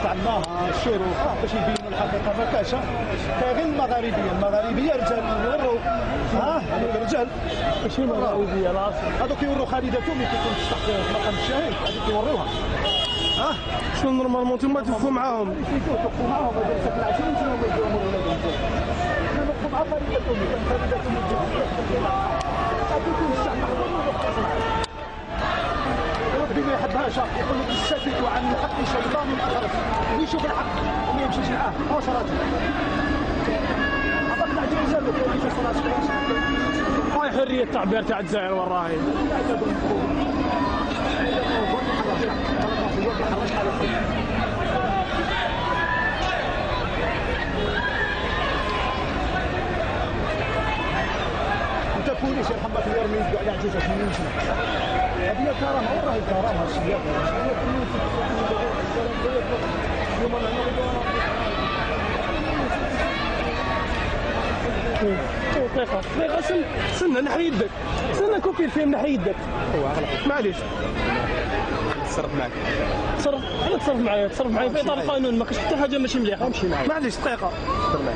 استعملناها الشروق باش يبينوا الحقيقه ما كاش. غير المغاربيه رجال يوروا هذوك الرجال ماشي مغاربيه الاصل، هذوك يوروا خالداتهم اللي كيكون تحت مقام الشاهد هذوك يوروها. شنو نورمالمون نتوما توقفوا معاهم؟ توقفوا معاهم هذا ساكن 20 سنه وما يجيو ولادهم. حنا نوقفوا مع خالداتهم ربي ما يحبهاش، يقول لك الساكت عن الحق شيطان اخرس، اللي يشوف الحق وما يمشيش معاه مباشرة. عطاك بعد رجال اللي يشوف راسك هاي حريه التعبير تاع الجزائر وين راهي؟ انت بوليس يرحم الله يرمي يدق على عجوزه 80 سنه. هذه كرامه وين راهي الكرامه السياسه؟ دقيقة سنة نحي يدك، سنة كوكيل فيهم نحي يدك. معليش تصرف معك، تصرف معايا في اطار القانون، ما كاش حتى حاجة ماشي مليحة. امشي معايا معليش دقيقة. تصرف معك.